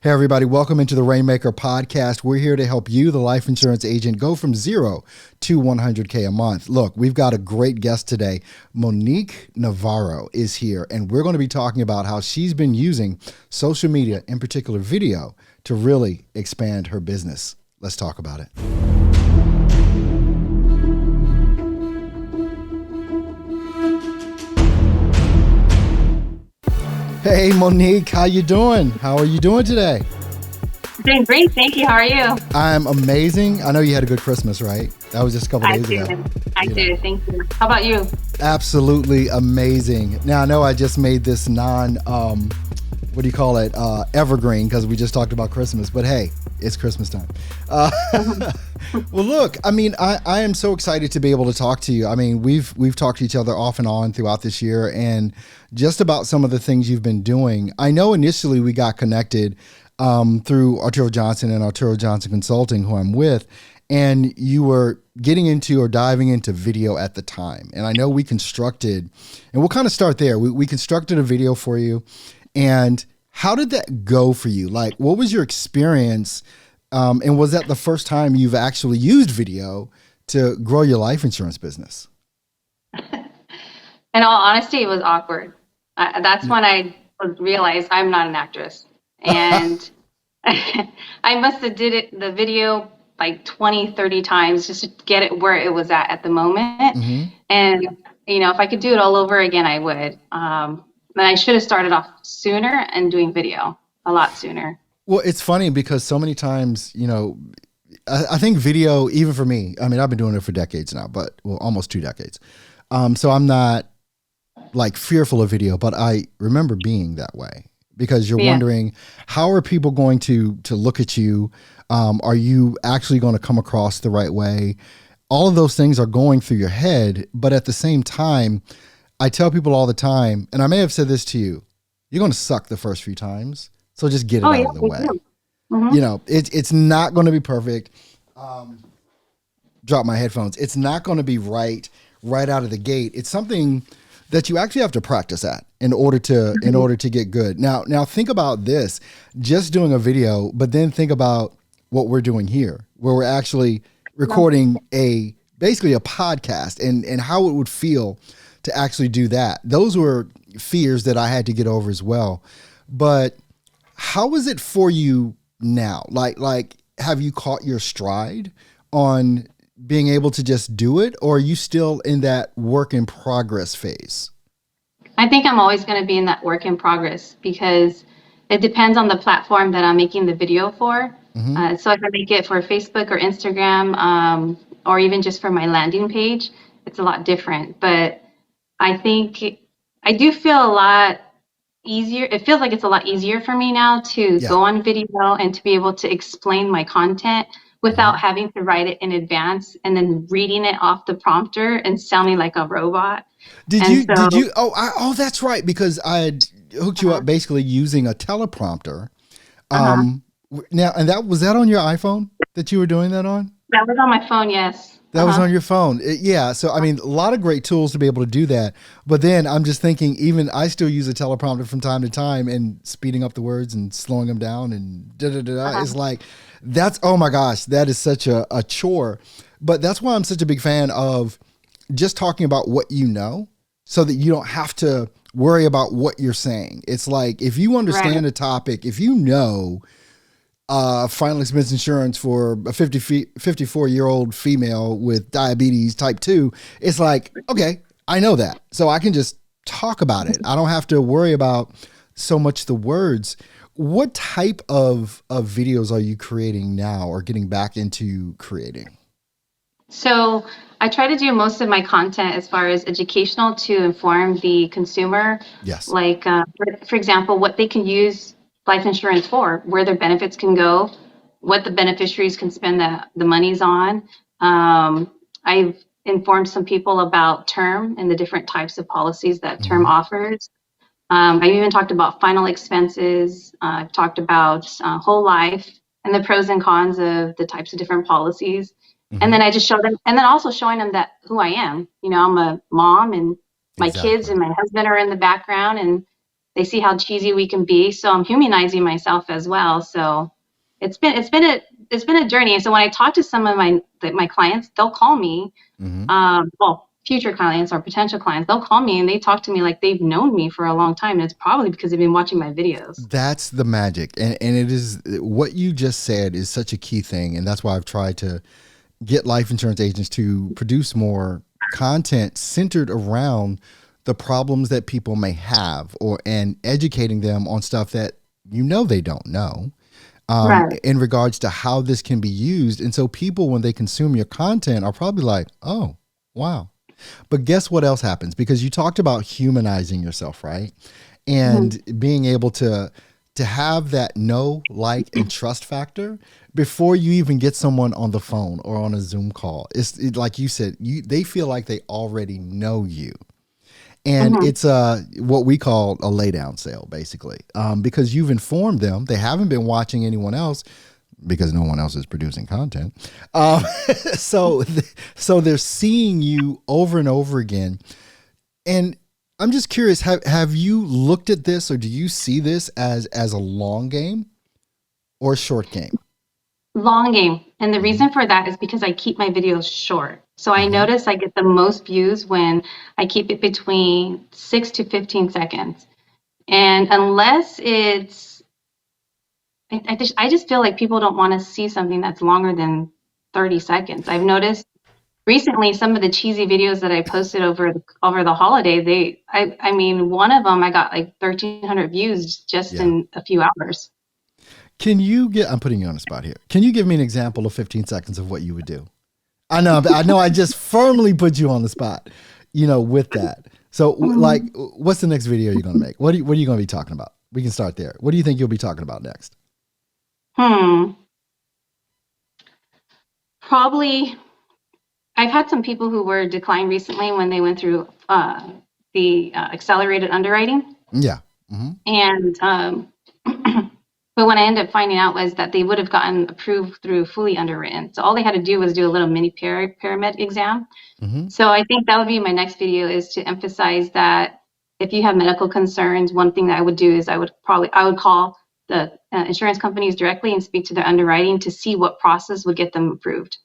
Hey, everybody, welcome into the Rainmaker podcast. We're here to help you, the life insurance agent, go from 0 to 100K a month. Look, we've got a great guest today. Monique Navarro is here, and we're going to be talking about how she's been using social media, in particular video, to really expand her business. Let's talk about it. Hey, Monique, how you doing? How are you doing today? Doing great, thank you. How are you? I'm amazing. I know you had a good Christmas, right? That was just a couple days ago. I did, thank you. How about you? Absolutely amazing. Now, I know I just made this evergreen, because we just talked about Christmas, but hey, it's Christmas time. Well, look, I mean, I am so excited to be able to talk to you. I mean, we've talked to each other off and on throughout this year, and just about some of the things you've been doing. I know initially we got connected through Arturo Johnson and Arturo Johnson Consulting, who I'm with, and you were getting into or diving into video at the time. And I know we constructed, and we'll kind of start there. We constructed a video for you. And how did that go for you? Like, what was your experience? And was that the first time you've actually used video to grow your life insurance business? In all honesty, it was awkward. That's when I realized I'm not an actress. And I must have the video like 20, 30 times just to get it where it was at the moment. Mm-hmm. And, if I could do it all over again, I would. But I should have started off sooner and doing video a lot sooner. Well, it's funny because so many times, I think video, even for me, I mean, I've been doing it for decades now, almost 2 decades. So I'm not like fearful of video, but I remember being that way because you're wondering, how are people going to look at you? Are you actually going to come across the right way? All of those things are going through your head, but at the same time, I tell people all the time, and I may have said this to you, you're going to suck the first few times. So just get it out of the way. Mm-hmm. It's not going to be perfect. Drop my headphones. It's not going to be right out of the gate. It's something that you actually have to practice at in order to get good. Now think about this, just doing a video, but then think about what we're doing here, where we're actually recording basically a podcast and how it would feel to actually do that. Those were fears that I had to get over as well. But how is it for you now? Like, have you caught your stride on being able to just do it, or are you still in that work in progress phase? I think I'm always going to be in that work in progress because it depends on the platform that I'm making the video for. Mm-hmm. So if I make it for Facebook or Instagram, or even just for my landing page, it's a lot different. But I think I do feel a lot easier. It feels like it's a lot easier for me now to go on video and to be able to explain my content without having to write it in advance and then reading it off the prompter and sounding like a robot. Did you? Oh, that's right. Because I had hooked you up basically using a teleprompter. Now, and was that on your iPhone that you were doing that on? That was on my phone. Yes. That was on your phone. So, I mean, a lot of great tools to be able to do that. But then I'm just thinking, even I still use a teleprompter from time to time and speeding up the words and slowing them down and da-da-da-da. It's like, oh my gosh, that is such a chore. But that's why I'm such a big fan of just talking about what you know so that you don't have to worry about what you're saying. It's like, if you understand a topic, if you know final expense insurance for a 54-year-old female with diabetes type 2, it's like, okay, I know that. So I can just talk about it. I don't have to worry about so much the words. What type of videos are you creating now or getting back into creating? So I try to do most of my content as far as educational to inform the consumer. Yes. Like, for example, what they can use life insurance for, where their benefits can go, what the beneficiaries can spend the monies on. I've informed some people about term and the different types of policies that term offers. I even talked about final expenses. I've talked about whole life and the pros and cons of the types of different policies. And then I just show them, and then also showing them that who I am. I'm a mom and my kids and my husband are in the background, and They see how cheesy we can be. So I'm humanizing myself as well. So it's been a journey. And so when I talk to some of my clients, they'll call me. Well, future clients or potential clients, they'll call me and they talk to me like they've known me for a long time. And it's probably because they've been watching my videos. That's the magic. And it is what you just said is such a key thing. And that's why I've tried to get life insurance agents to produce more content centered around the problems that people may have, and educating them on stuff that they don't know, Right. in regards to how this can be used. And so people, when they consume your content, are probably like, oh, wow. But guess what else happens? Because you talked about humanizing yourself, right? And being able to have that know, like, and trust factor before you even get someone on the phone or on a Zoom call. Like you said, they feel like they already know you. And it's what we call a lay down sale, basically, because you've informed them. They haven't been watching anyone else because no one else is producing content. So they're seeing you over and over again. And I'm just curious, have you looked at this, or do you see this as a long game or a short game? Long game. And the reason for that is because I keep my videos short. So I notice I get the most views when I keep it between 6 to 15 seconds. And unless I just feel like people don't want to see something that's longer than 30 seconds. I've noticed recently some of the cheesy videos that I posted over the holiday, I mean, one of them I got like 1,300 views just in a few hours. I'm putting you on the spot here. Can you give me an example of 15 seconds of what you would do? I know I just firmly put you on the spot, with that. So like, what's the next video you're going to make? What are you going to be talking about? We can start there. What do you think you'll be talking about next? Probably, I've had some people who were declined recently when they went through the accelerated underwriting. Yeah. And but what I ended up finding out was that they would have gotten approved through fully underwritten. So all they had to do was do a little mini pyramid exam. So I think that would be my next video, is to emphasize that if you have medical concerns, one thing that I would do is I would call the insurance companies directly and speak to their underwriting to see what process would get them approved.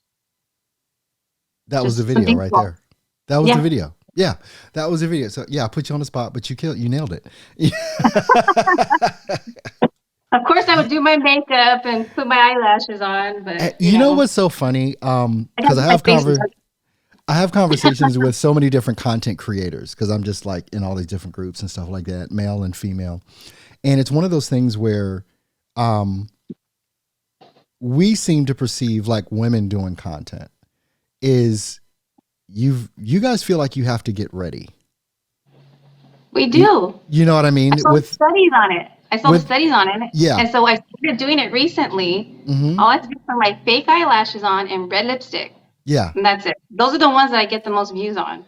That was the video right there. That was the video. Yeah, that was the video. So I put you on the spot, but you nailed it. Of course, I would do my makeup and put my eyelashes on, but you know what's so funny? Because I have conversations with so many different content creators, because I'm just like in all these different groups and stuff like that, male and female, and it's one of those things where we seem to perceive, like, women doing content is you guys feel like you have to get ready. We do. You know what I mean? I saw studies on it. Yeah. And so I started doing it recently. All I have to do is put my fake eyelashes on and red lipstick. Yeah. And that's it. Those are the ones that I get the most views on.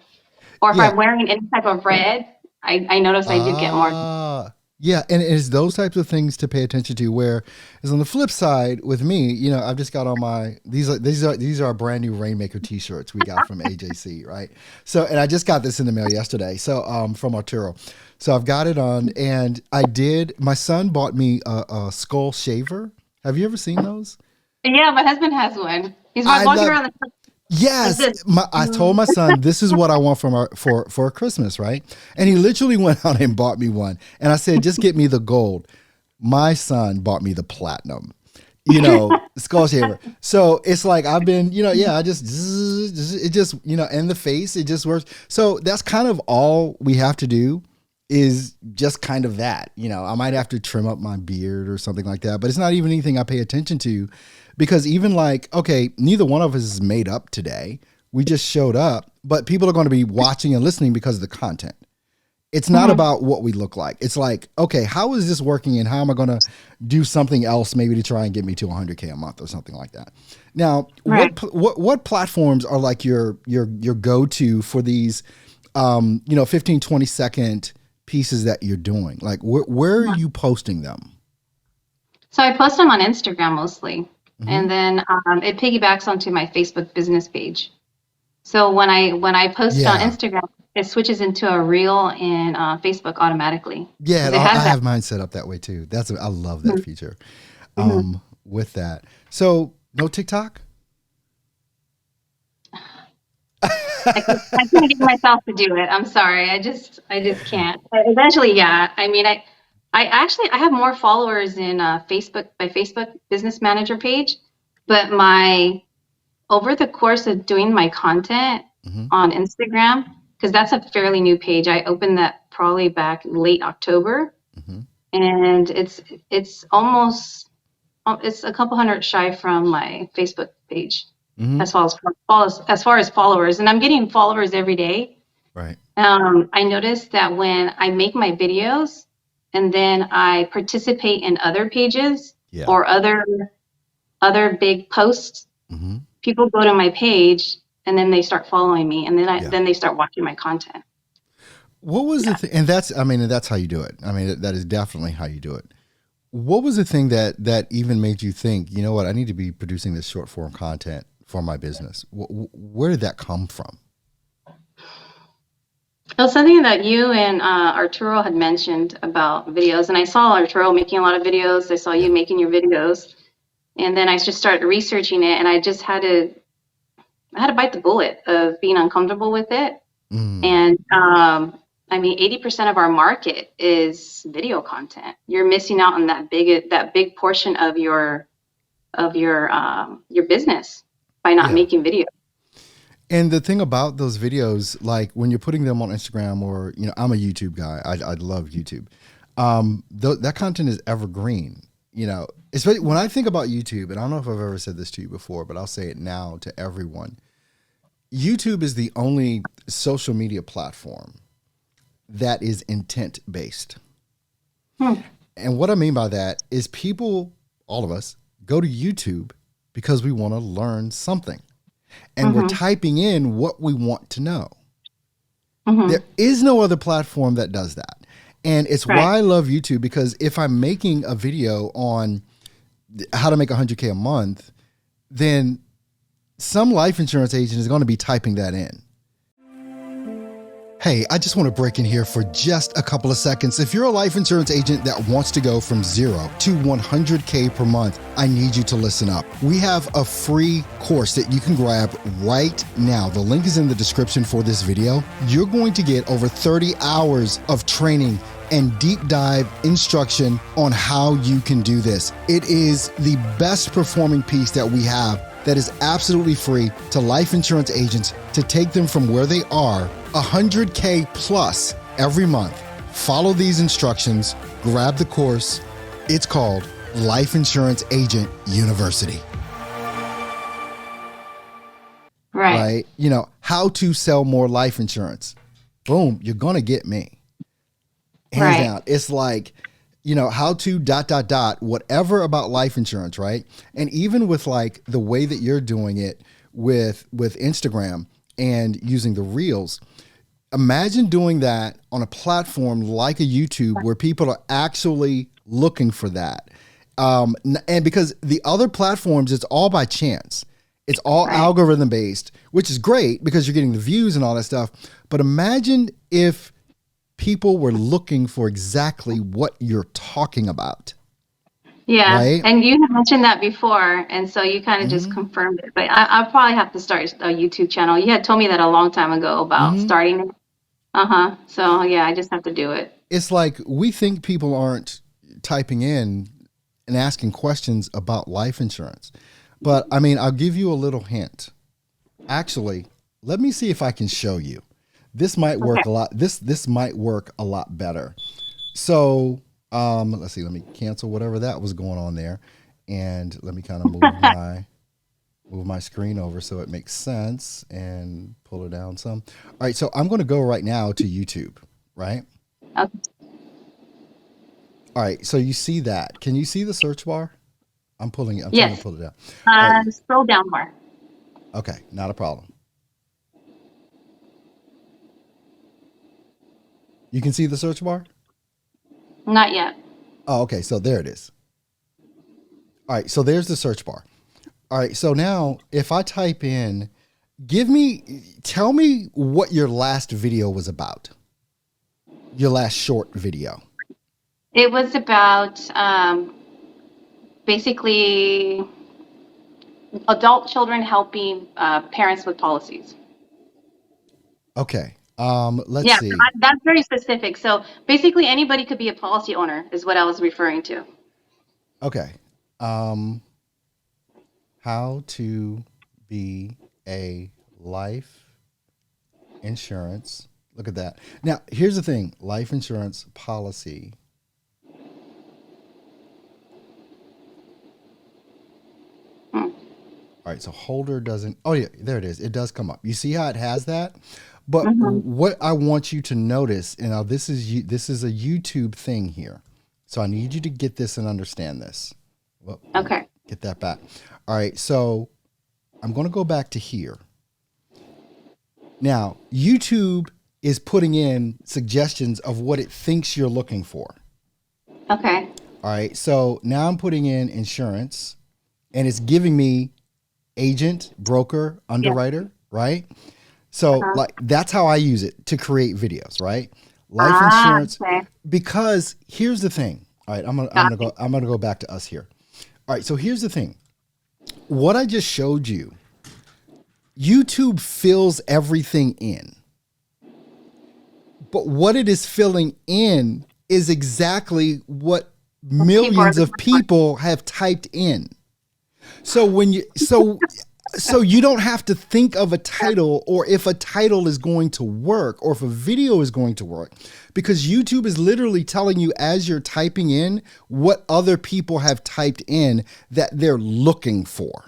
Or if I'm wearing any type of red, I notice I do get more. Yeah, and it's those types of things to pay attention to. Where is on the flip side with me, I've just got on my these are brand new Rainmaker t-shirts we got from AJC, right? So, and I just got this in the mail yesterday. So from Arturo. So I've got it on, and my son bought me a skull shaver. Have you ever seen those? Yeah, my husband has one. He's walking around the Yes, I told my son, this is what I want for Christmas, right? And he literally went out and bought me one. And I said, just get me the gold. My son bought me the platinum, skull shaver. So it's like I've been, I just, it just, in the face, it just works. So that's kind of all we have to do, is just kind of that. I might have to trim up my beard or something like that, but it's not even anything I pay attention to. Because even like, okay, neither one of us is made up today. We just showed up, but people are going to be watching and listening because of the content. It's not about what we look like. It's like, okay, how is this working, and how am I going to do something else maybe to try and get me to 100K a month or something like that. Now, what platforms are like your go-to for these, 15, 20 second pieces that you're doing? Like where are you posting them? So I post them on Instagram mostly. And then it piggybacks onto my Facebook business page. So when I post on Instagram, it switches into a reel in Facebook automatically. Yeah, 'Cause it has I that. have mine set up that way too. I love that Mhm, feature. mhm. With that, so no TikTok. I can't get myself to do it. I'm sorry. I just can't. But eventually, yeah. I mean, I actually I have more followers in Facebook, my Facebook Business Manager page, but my over the course of doing my content Hmm. on Instagram, because that's a fairly new page. I opened that probably back late October, Hmm. and it's almost it's a couple hundred shy from my Facebook page Hmm. as far as followers, and I'm getting followers every day. Right. I noticed that when I make my videos and then I participate in other pages Yeah. or other big posts, Hmm. people go to my page and then they start following me, and then Yeah. then they start watching my content. What was the Yeah. thing? And that's how you do it. I mean, that is definitely how you do it. What was the thing that even made you think, you know what, I need to be producing this short form content for my business? Where did that come from? It was something that you and Arturo had mentioned about videos, and I saw Arturo making a lot of videos. I saw Yeah. you making your videos, and then I just started researching it, and I had to bite the bullet of being uncomfortable with it. Mm, And I mean, 80% of our market is video content. You're missing out on that big portion of your business by not yeah. making video. And the thing about those videos, like when you're putting them on Instagram or, I'm a YouTube guy. I love YouTube. That content is evergreen, especially when I think about YouTube, and I don't know if I've ever said this to you before, but I'll say it now to everyone. YouTube is the only social media platform that is intent based. Hmm. And what I mean by that is people, all of us, go to YouTube because we want to learn something and we're Mm-hmm. typing in what we want to know. Mm-hmm. There is no other platform that does that. And it's Right. why I love YouTube, because if I'm making a video on how to make 100K a month, then some life insurance agent is going to be typing that in. Hey, I just want to break in here for just a couple of seconds. If you're a life insurance agent that wants to go from 0 to 100K per month, I need you to listen up. We have a free course that you can grab right now. The link is in the description for this video. You're going to get over 30 hours of training and deep dive instruction on how you can do this. It is the best performing piece that we have that is absolutely free to life insurance agents to take them from where they are 100K plus every month. Follow these instructions, grab the course. It's called Life Insurance Agent University. Right. Right? How to sell more life insurance. Boom, you're going to get me. Hands Right. down. It's like, how to ... whatever about life insurance, right? And even with like the way that you're doing it with Instagram and using the reels, imagine doing that on a platform like a YouTube where people are actually looking for that. And because the other platforms, it's all by chance. It's all Right. algorithm based, which is great because you're getting the views and all that stuff. But imagine if people were looking for exactly what you're talking about, Yeah. right? And you had mentioned that before, and so you kind of just Mm-hmm. confirmed it. But I'll probably have to start a YouTube channel. You had told me that a long time ago about Mm-hmm. starting it. Uh-huh. So yeah, I just have to do it. It's like we think people aren't typing in and asking questions about life insurance. But I mean, I'll give you a little hint. Actually, let me see if I can show you. This might work Okay. a lot. This might work a lot better. So let's see. Let me cancel whatever that was going on there, and let me kind of move my screen over so it makes sense and pull it down some. All right. So I'm going to go right now to YouTube. Right. Okay. All right. So you see that? Can you see the search bar? I'm pulling it. I'm trying to Yes. pull it down. All right. Scroll down more. Okay. Not a problem. You can see the search bar? Not yet. Oh, okay. So there it is. All right. So there's the search bar. All right. So now if I type in, Tell me what your last video was about. Your last short video. It was about basically adult children helping parents with policies. Okay. Yeah, Let's see. that's very specific. So basically, anybody could be a policy owner, is what I was referring to. Okay. How to be a life insurance. Look at that. Now, here's the thing. Life insurance policy. All right, so holder doesn't. Oh yeah, there it is. It does come up. You see how it has that? But what I want you to notice, and now this is a YouTube thing here. So I need you to get this and understand this. Well, okay. Get that back. All right, so I'm going to go back to here. Now, YouTube is putting in suggestions of what it thinks you're looking for. Okay. All right, so now I'm putting in insurance, and it's giving me agent, broker, underwriter, right? So like that's how I use it to create videos, right? Life insurance. Okay. Because here's the thing. All right, I'm gonna go back to us here. All right, so here's the thing. What I just showed you, YouTube fills everything in. But what it is filling in is exactly what millions of people have typed in. So so you don't have to think of a title or if a title is going to work or if a video is going to work, because YouTube is literally telling you as you're typing in what other people have typed in that they're looking for.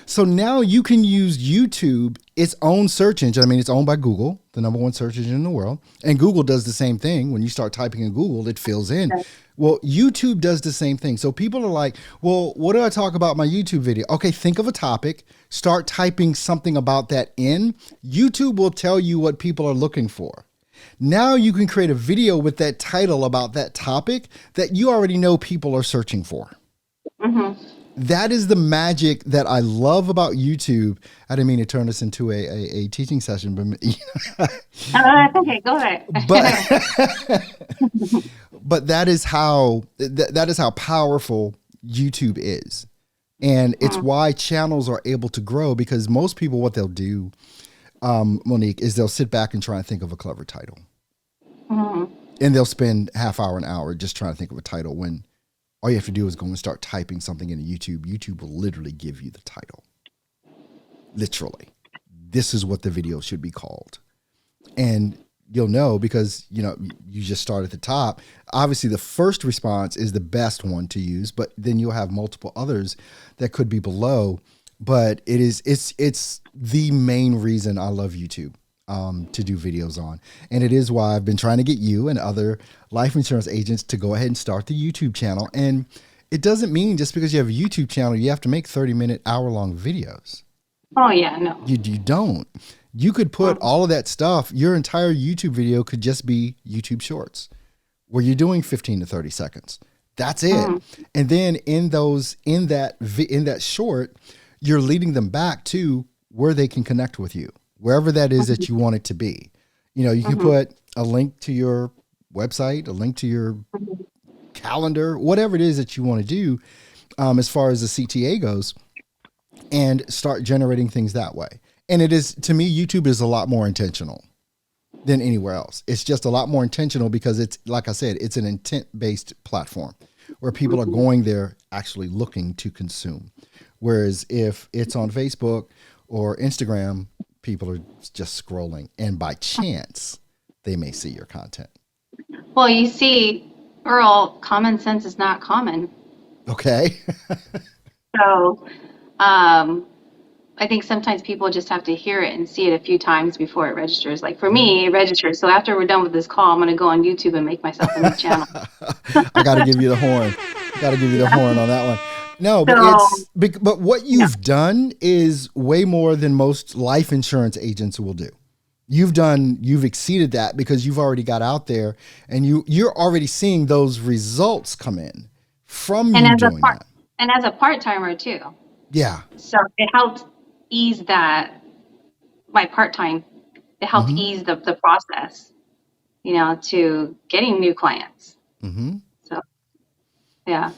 So now you can use YouTube, its own search engine. I mean, it's owned by Google, the #1 search engine in the world. And Google does the same thing. When you start typing in Google, it fills in. Well, YouTube does the same thing. So people are like, well, what do I talk about in my YouTube video? Okay, think of a topic, start typing something about that in. YouTube will tell you what people are looking for. Now you can create a video with that title about that topic that you already know people are searching for. That is the magic that I love about YouTube. I didn't mean to turn this into a teaching session, but that's okay. Go ahead. But that is how powerful YouTube is, and it's why channels are able to grow. Because most people, what they'll do, Monique, is they'll sit back and try and think of a clever title, and they'll spend half hour, an hour just trying to think of a title when all you have to do is go and start typing something into YouTube. YouTube will literally give you the title. Literally. This is what the video should be called. And you'll know because, you just start at the top. Obviously, the first response is the best one to use, but then you'll have multiple others that could be below. But it's the main reason I love YouTube. To do videos on. And it is why I've been trying to get you and other life insurance agents to go ahead and start the YouTube channel. And it doesn't mean just because you have a YouTube channel, you have to make 30-minute, hour-long videos. Oh, yeah, no. You don't. You could put all of that stuff, your entire YouTube video could just be YouTube Shorts, where you're doing 15 to 30 seconds. That's it. And then in that short, you're leading them back to where they can connect with you. Wherever that is that you want it to be. You can put a link to your website, a link to your calendar, whatever it is that you want to do as far as the CTA goes, and start generating things that way. And it is, to me, YouTube is a lot more intentional than anywhere else. It's just a lot more intentional because it's, like I said, it's an intent-based platform where people are going there actually looking to consume. Whereas if it's on Facebook or Instagram, people are just scrolling, and by chance, they may see your content. Well, you see, Earl, common sense is not common. Okay. So, I think sometimes people just have to hear it and see it a few times before it registers. Like for me, it registers. So after we're done with this call, I'm going to go on YouTube and make myself a new channel. I got to give you the horn. Got to give you the horn on that one. No, but what you've done is way more than most life insurance agents will do. You've exceeded that because you've already got out there and you're already seeing those results come in from you doing that. And as a part-timer too. Yeah. So it helps ease that my part-time. It helped ease the process, to getting new clients. So, yeah.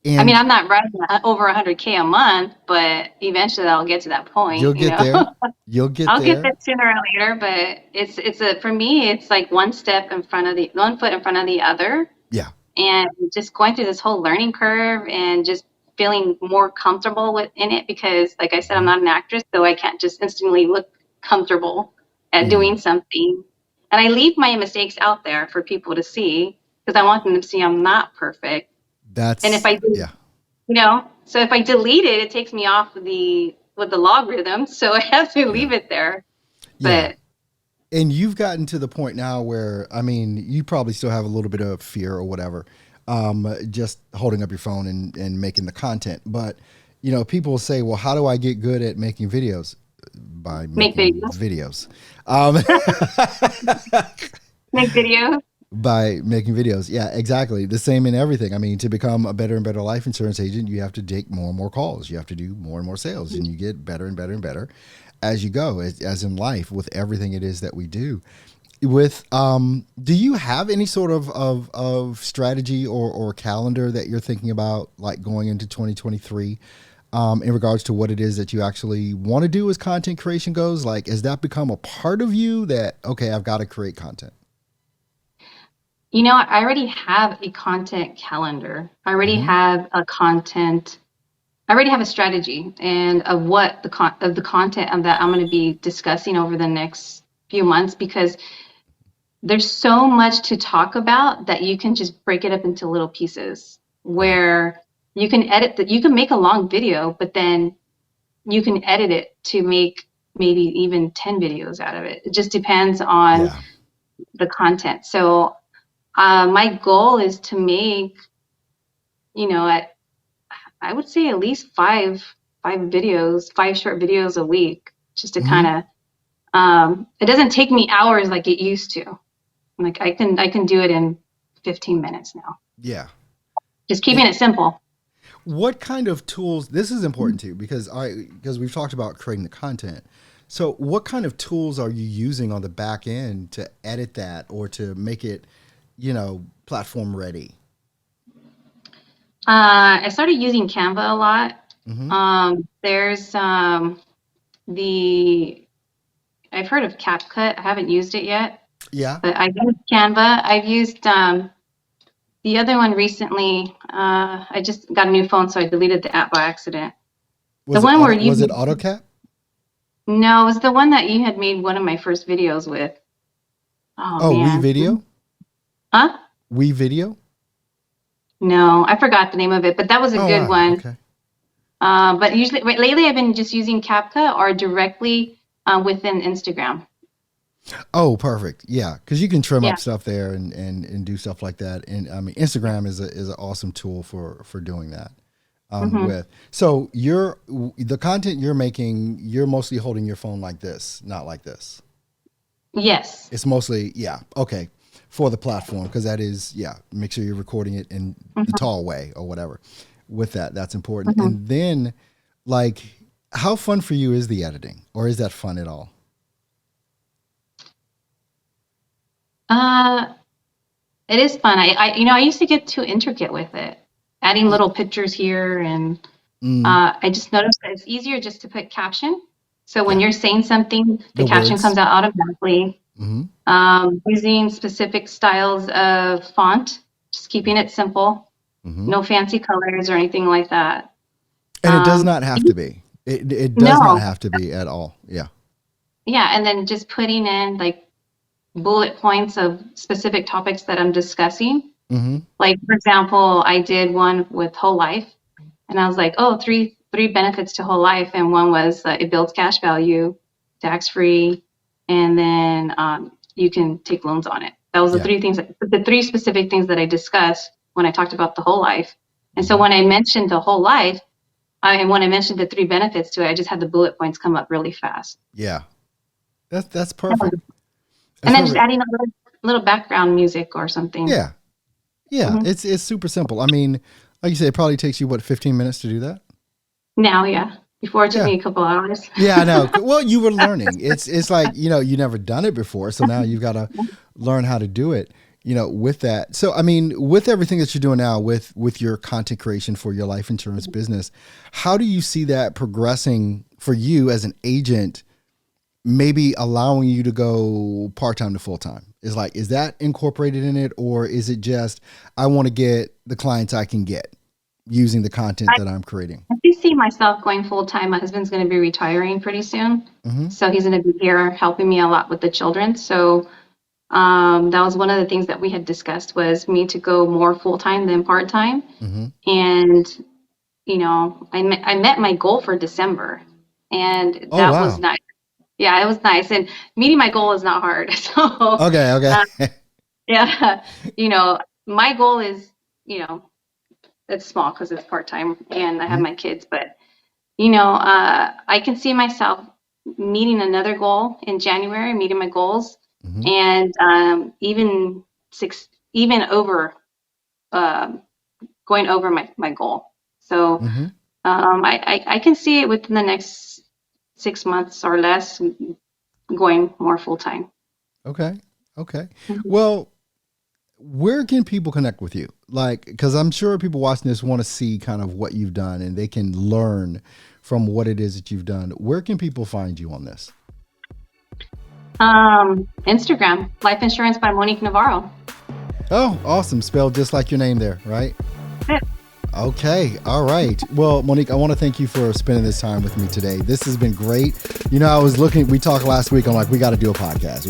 I mean, And I'm not running over 100K a month, but eventually I'll get to that you'll point, get there. You'll get I'll get there. there sooner or later, but for me, it's like one foot in front of the other, Yeah. and just going through this whole learning curve and just feeling more comfortable in it, because like I said, I'm not an actress, so I can't just instantly look comfortable at doing something. And I leave my mistakes out there for people to see, because I want them to see I'm not perfect. And if I do, Yeah. so if I delete it, it takes me off with the logarithm, so I have to Yeah. leave it there. Yeah. But And you've gotten to the point now where, I mean, you probably still have a little bit of fear or whatever, just holding up your phone and making the content. But, people will say, well, how do I get good at making videos? By make making videos. videos. Make videos. By making videos. Yeah, exactly. The same in everything. I mean, to become a better and better life insurance agent, you have to take more and more calls. You have to do more and more sales, and you get better and better and better as you go, as in life, with everything it is that we do. Do you have any sort of strategy or calendar that you're thinking about, like going into 2023, in regards to what it is that you actually want to do as content creation goes? Like, has that become a part of you that, okay, I've got to create content? I already have a content calendar. I already have a strategy and of what the content that I'm going to be discussing over the next few months, because there's so much to talk about that you can just break it up into little pieces, where you can you can make a long video, but then you can edit it to make maybe even 10 videos out of it. It just depends on the content. So my goal is to make, I would say at least five videos, 5 short videos a week, just to kind of, it doesn't take me hours like it used to. Like I can do it in 15 minutes now. Yeah. Just keeping it simple. What kind of tools, this is important too, because we've talked about creating the content. So what kind of tools are you using on the back end to edit that or to make it, platform ready? I started using Canva a lot. There's I've heard of CapCut. I haven't used it yet. Yeah. But I've used Canva. I've used the other one recently. I just got a new phone, so I deleted the app by accident. Was it AutoCAD? No, it was the one that you had made one of my first videos with. Oh man. WeVideo? Huh? WeVideo? No, I forgot the name of it, but that was a good one. Okay. But lately I've been just using CapCut or directly within Instagram. Oh, perfect. Yeah, because you can trim up stuff there and do stuff like that. And I mean, Instagram is an awesome tool for doing that. With so the content you're making, you're mostly holding your phone like this, not like this. Yes. It's mostly okay, for the platform, because that is make sure you're recording it in the tall way or whatever. With that's important. And then, like, how fun for you is the editing, or is that fun at all? It is fun. I used to get too intricate with it, adding little pictures here, and I just noticed that it's easier just to put caption. So when you're saying something, the caption words comes out automatically. Using specific styles of font, just keeping it simple, no fancy colors or anything like that. And it does not have to be. It does not have to be at all. Yeah. Yeah, and then just putting in like bullet points of specific topics that I'm discussing. Like, for example, I did one with whole life, and I was like, oh, three benefits to whole life, and one was it builds cash value, tax free, and then you can take loans on it. That was the three specific things that I discussed when I talked about the whole life. And so when I mentioned the whole life, and when I mentioned the 3 benefits to it, I just had the bullet points come up really fast. Yeah, that's perfect. And then just adding a little background music or something. Yeah. It's super simple. I mean, like you say, it probably takes you 15 minutes to do that? Now, yeah. before. It took me a couple hours. Yeah, I know. Well, you were learning. It's like, you never done it before. So now you've got to learn how to do it, with that. So, I mean, with everything that you're doing now with your content creation for your life insurance business, how do you see that progressing for you as an agent, maybe allowing you to go part-time to full-time? Is that incorporated in it, or is it just, I want to get the clients I can get using the content that I'm creating? I do see myself going full-time. My husband's going to be retiring pretty soon. Mm-hmm. So he's going to be here helping me a lot with the children. So that was one of the things that we had discussed, was me to go more full-time than part-time. Mm-hmm. And, I met my goal for December, and that was nice. Yeah, it was nice. And meeting my goal is not hard. So okay. Yeah, my goal is, it's small because it's part-time and I have my kids, but I can see myself meeting another goal in January, meeting my goals, and even over going over my goal. So I can see it within the next 6 months or less going more full-time. Okay. Well, where can people connect with you? Because I'm sure people watching this want to see kind of what you've done, and they can learn from what it is that you've done. Where can people find you on this? Instagram, Life Insurance by Monique Navarro. Oh, awesome. Spelled just like your name there, right? Yeah. Okay. All right. Well, Monique, I want to thank you for spending this time with me today. This has been great. I was we talked last week. I'm like, we got to do a podcast.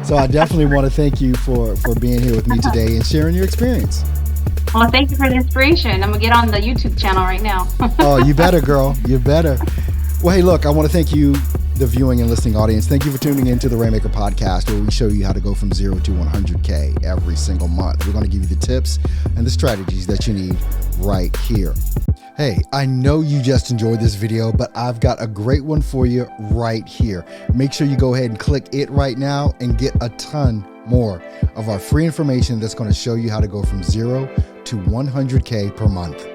So I definitely want to thank you for being here with me today and sharing your experience. Well, thank you for the inspiration. I'm going to get on the YouTube channel right now. Oh, you better, girl. You better. Well, hey, look, I want to thank you, the viewing and listening audience. Thank you for tuning into the Rainmaker Podcast, where we show you how to go from 0 to 100K every single month. We're going to give you the tips and the strategies that you need right here. Hey, I know you just enjoyed this video, but I've got a great one for you right here. Make sure you go ahead and click it right now and get a ton more of our free information that's going to show you how to go from 0 to 100K per month.